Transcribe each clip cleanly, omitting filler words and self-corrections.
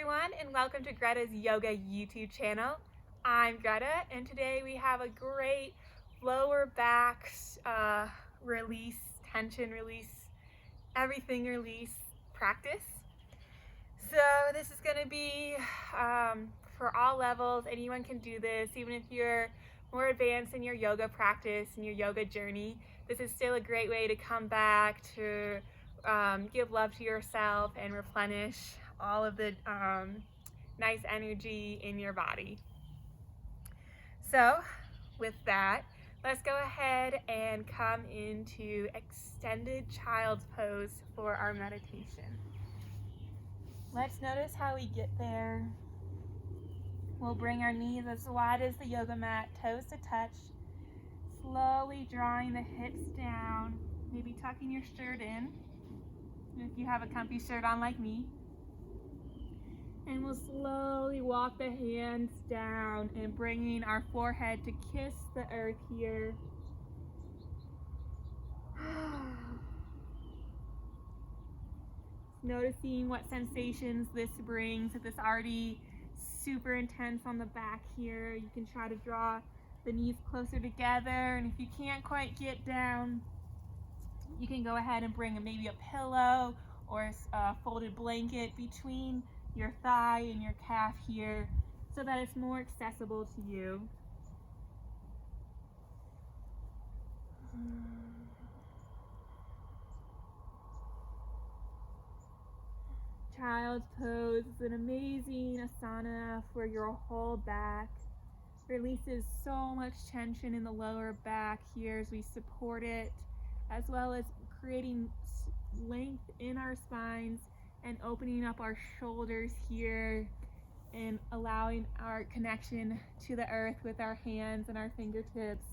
everyone, and welcome to Greta's Yoga YouTube channel. I'm Greta, and today we have a great lower back release, tension release, everything release practice. So this is going to be for all levels. Anyone can do this, even if you're more advanced in your yoga practice and your yoga journey. This is still a great way to come back to give love to yourself and replenish all of the nice energy in your body. So with that, let's go ahead and come into extended child's pose for our meditation. Let's notice how we get there. We'll bring our knees as wide as the yoga mat, toes to touch, slowly drawing the hips down, maybe tucking your shirt in if you have a comfy shirt on like me. And we'll slowly walk the hands down and bringing our forehead to kiss the earth here. Noticing what sensations this brings. If it's already super intense on the back here, you can try to draw the knees closer together. And if you can't quite get down, you can go ahead and bring maybe a pillow or a folded blanket between your thigh and your calf here so that it's more accessible to you. Child's pose is an amazing asana for your whole back. Releases so much tension in the lower back here as we support it, as well as creating length in our spines and opening up our shoulders here and allowing our connection to the earth with our hands and our fingertips.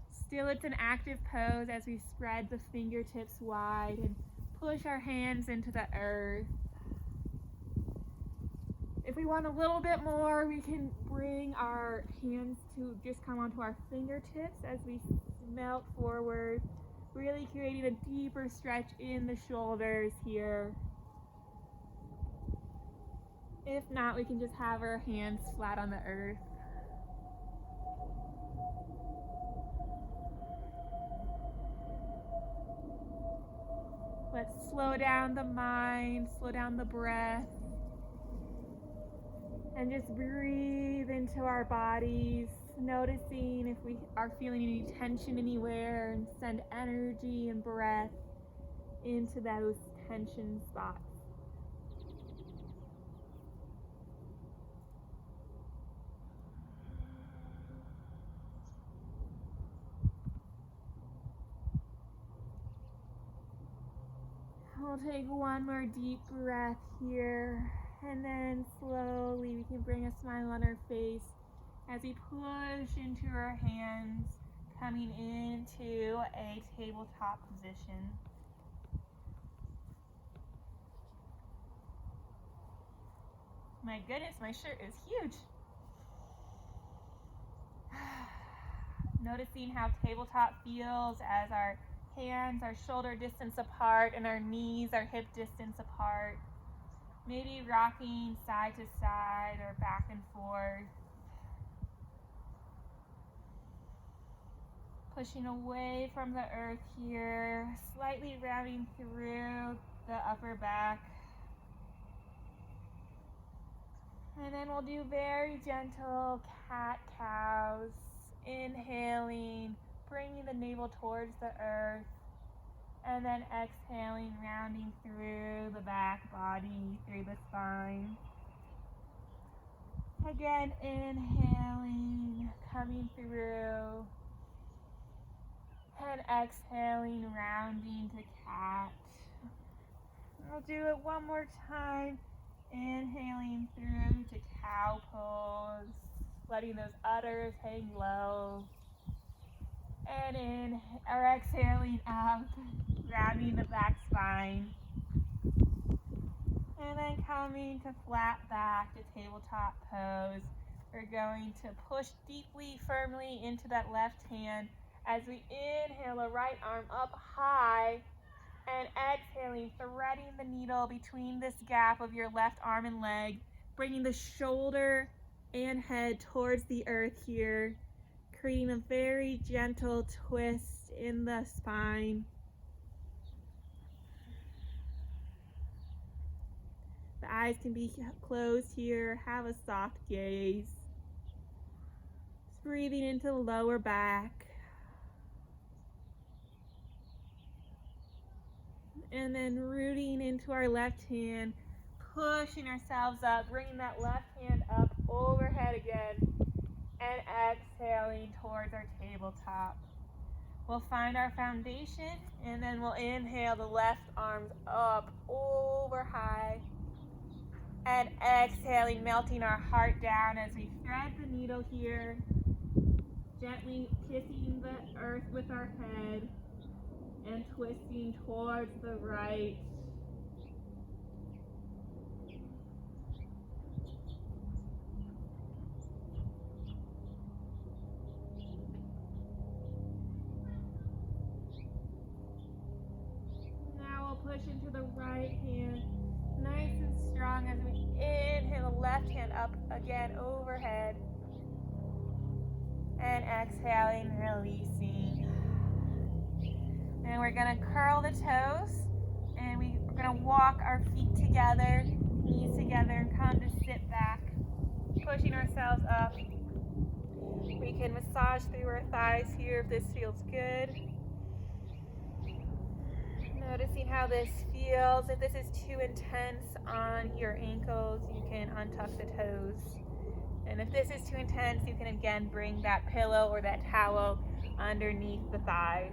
Still, it's an active pose as we spread the fingertips wide and push our hands into the earth. If we want a little bit more, we can bring our hands to just come onto our fingertips as we melt forward, really creating a deeper stretch in the shoulders here. If not, we can just have our hands flat on the earth. Let's slow down the mind, slow down the breath, and just breathe into our bodies, noticing if we are feeling any tension anywhere, and send energy and breath into those tension spots. We'll take one more deep breath here, and then slowly we can bring a smile on our face as we push into our hands, coming into a tabletop position. My goodness, my shirt is huge. Noticing how tabletop feels as our hands are shoulder distance apart and our knees are hip distance apart. Maybe rocking side to side or back and forth. Pushing away from the earth here, slightly rounding through the upper back. And then we'll do very gentle cat-cows. Inhaling, bringing the navel towards the earth, and then exhaling, rounding through the back body, through the spine. Again, inhaling, coming through, and exhaling, rounding to cat. We'll do it one more time. Inhaling through to cow pose, letting those udders hang low. And exhaling out, rounding the back spine. And then coming to flat back to tabletop pose. We're going to push deeply, firmly into that left hand as we inhale the right arm up high And exhaling, threading the needle between this gap of your left arm and leg, bringing the shoulder and head towards the earth here, creating a very gentle twist in the spine. The eyes can be closed here. Have a soft gaze. Just breathing into the lower back. And then rooting into our left hand, pushing ourselves up, bringing that left hand up overhead again, and exhaling towards our tabletop. We'll find our foundation, and then we'll inhale the left arms up over high, and exhaling, melting our heart down as we thread the needle here, gently kissing the earth with our head and twisting towards the right. Now we'll push into the right hand, nice and strong as we inhale the left hand up again overhead, and exhaling, releasing. And we're gonna curl the toes, and we're gonna walk our feet together, knees together, and come to sit back, pushing ourselves up. We can massage through our thighs here if this feels good. Noticing how this feels. If this is too intense on your ankles, you can untuck the toes. And if this is too intense, you can again bring that pillow or that towel underneath the thighs.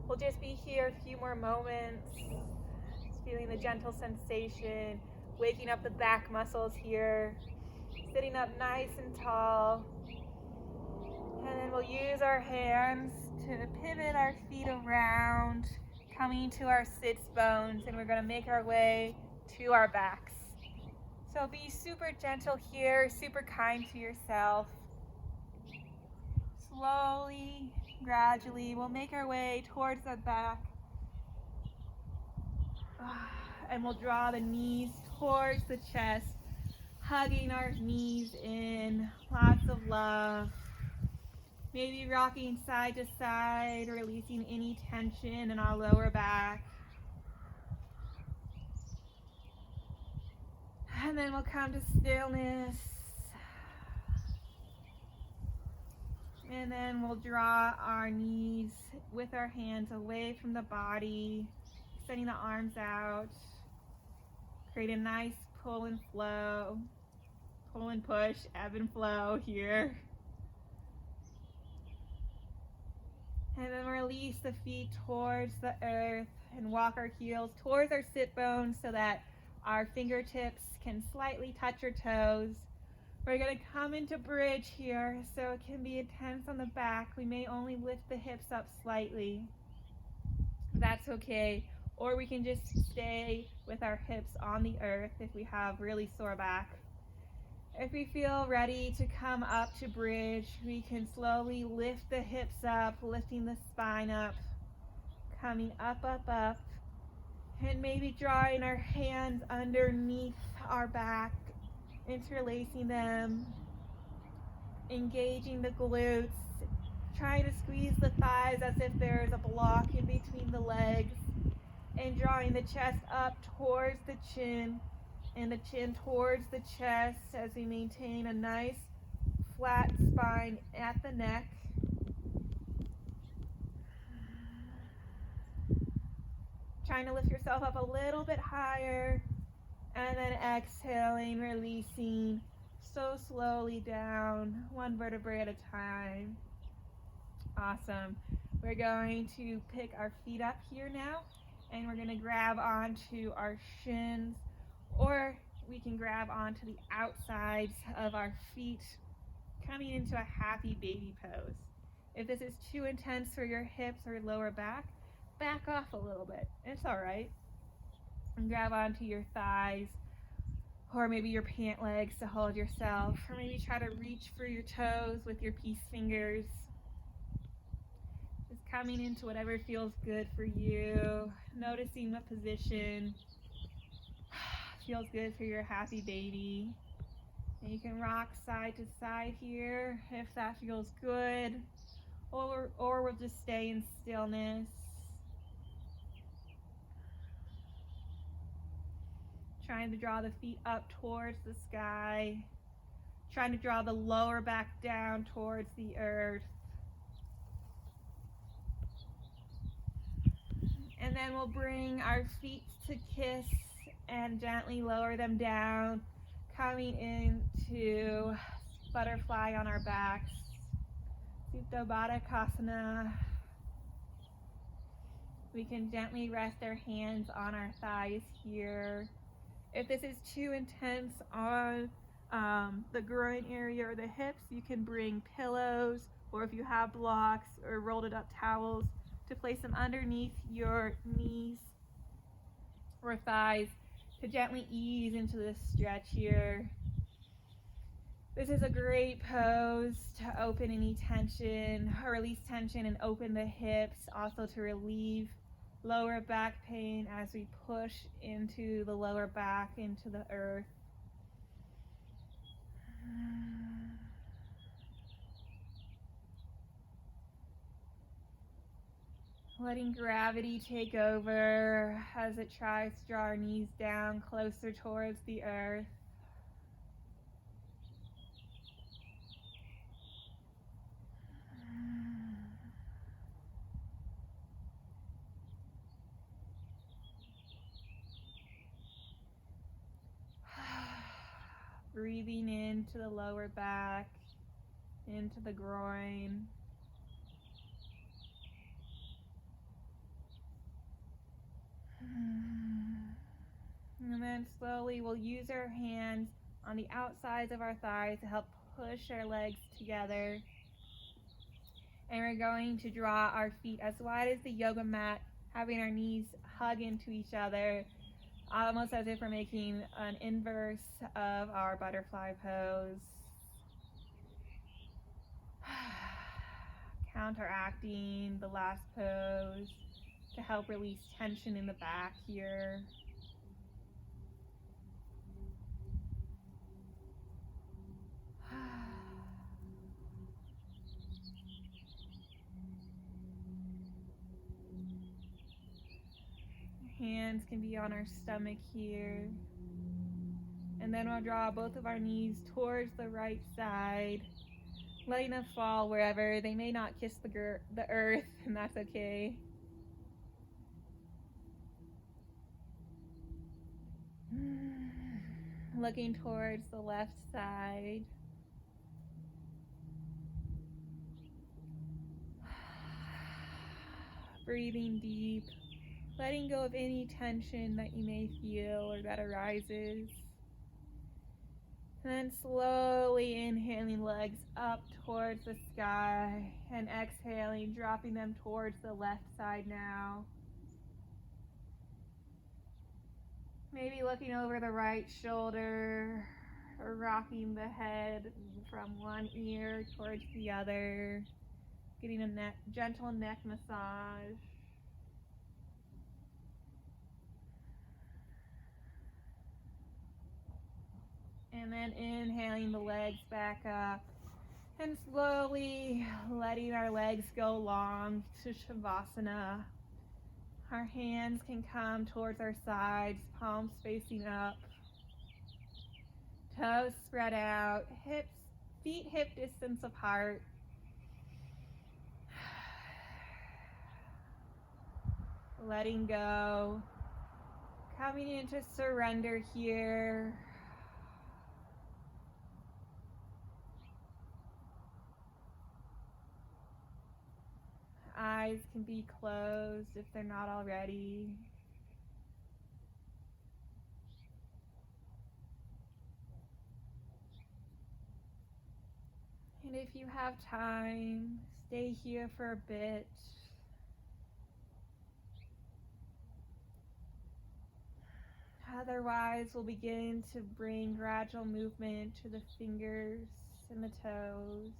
We'll just be here a few more moments, just feeling the gentle sensation, waking up the back muscles here, sitting up nice and tall. And then we'll use our hands to pivot our feet around, coming to our sits bones, and we're going to make our way to our backs. So be super gentle here, super kind to yourself. Slowly, gradually, we'll make our way towards the back. And we'll draw the knees towards the chest, hugging our knees in, lots of love. Maybe rocking side to side, releasing any tension in our lower back. And then we'll come to stillness. And then we'll draw our knees with our hands away from the body, extending the arms out. Create a nice pull and flow, pull and push, ebb and flow here. And then release the feet towards the earth and walk our heels towards our sit bones so that our fingertips can slightly touch our toes. We're going to come into bridge here, so it can be intense on the back. We may only lift the hips up slightly. That's okay. Or we can just stay with our hips on the earth if we have really sore back. If we feel ready to come up to bridge, we can slowly lift the hips up, lifting the spine up, coming up, up, up, and maybe drawing our hands underneath our back, interlacing them, engaging the glutes, trying to squeeze the thighs as if there is a block in between the legs, and drawing the chest up towards the chin, and the chin towards the chest as we maintain a nice flat spine at the neck. Trying to lift yourself up a little bit higher, and then exhaling, releasing so slowly down, one vertebrae at a time. Awesome. We're going to pick our feet up here now, and we're going to grab onto our shins, or we can grab onto the outsides of our feet, coming into a happy baby pose. If this is too intense for your hips or lower back, back off a little bit. It's all right. And grab onto your thighs, or maybe your pant legs to hold yourself, or maybe try to reach for your toes with your peace fingers. Just coming into whatever feels good for you, noticing what position feels good for your happy baby. And you can rock side to side here if that feels good, or we'll just stay in stillness. Trying to draw the feet up towards the sky, trying to draw the lower back down towards the earth. And then we'll bring our feet to kiss and gently lower them down, coming into butterfly on our backs, Supta Baddha Konasana. We can gently rest our hands on our thighs here. If this is too intense on the groin area or the hips, you can bring pillows, or if you have blocks or rolled it up towels, to place them underneath your knees or thighs to gently ease into this stretch here. This is a great pose to open any tension, or release tension and open the hips, also to relieve lower back pain as we push into the lower back, into the earth. Letting gravity take over as it tries to draw our knees down closer towards the earth. Breathing into the lower back, into the groin. And then slowly we'll use our hands on the outsides of our thighs to help push our legs together. And we're going to draw our feet as wide as the yoga mat, having our knees hug into each other, almost as if we're making an inverse of our butterfly pose. Counteracting the last pose to help release tension in the back here. Hands can be on our stomach here. And then we'll draw both of our knees towards the right side, letting them fall wherever. They may not kiss the earth, and that's okay. Looking towards the left side. Breathing deep, letting go of any tension that you may feel or that arises. And then slowly inhaling, legs up towards the sky, and exhaling, dropping them towards the left side now. Maybe looking over the right shoulder, or rocking the head from one ear towards the other, getting a gentle neck massage. And then inhaling the legs back up, and slowly letting our legs go long to Shavasana. Our hands can come towards our sides, palms facing up, toes spread out, feet hip distance apart. Letting go, coming into surrender here. Eyes can be closed if they're not already. And if you have time, stay here for a bit. Otherwise, we'll begin to bring gradual movement to the fingers and the toes.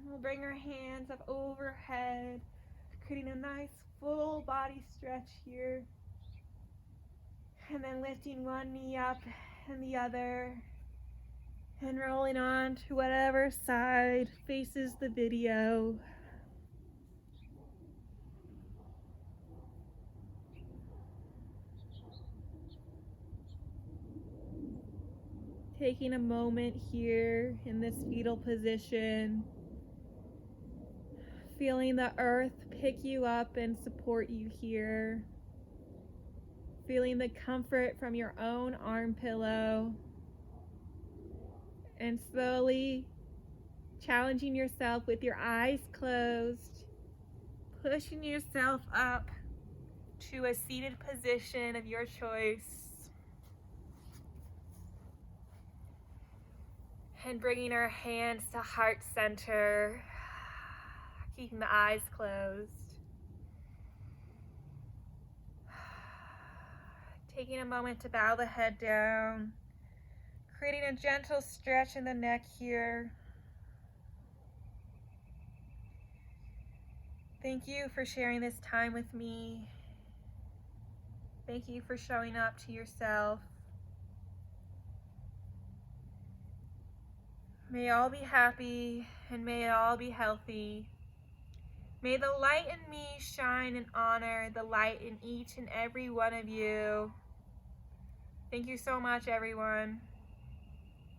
We'll bring our hands up overhead, creating a nice full body stretch here. And then lifting one knee up and the other, and rolling on to whatever side faces the video. Taking a moment here in this fetal position, feeling the earth pick you up and support you here. Feeling the comfort from your own arm pillow. And slowly challenging yourself with your eyes closed, pushing yourself up to a seated position of your choice. And bringing our hands to heart center, keeping the eyes closed. Taking a moment to bow the head down, creating a gentle stretch in the neck here. Thank you for sharing this time with me. Thank you for showing up to yourself. May all be happy and may all be healthy. May the light in me shine and honor the light in each and every one of you. Thank you so much, everyone.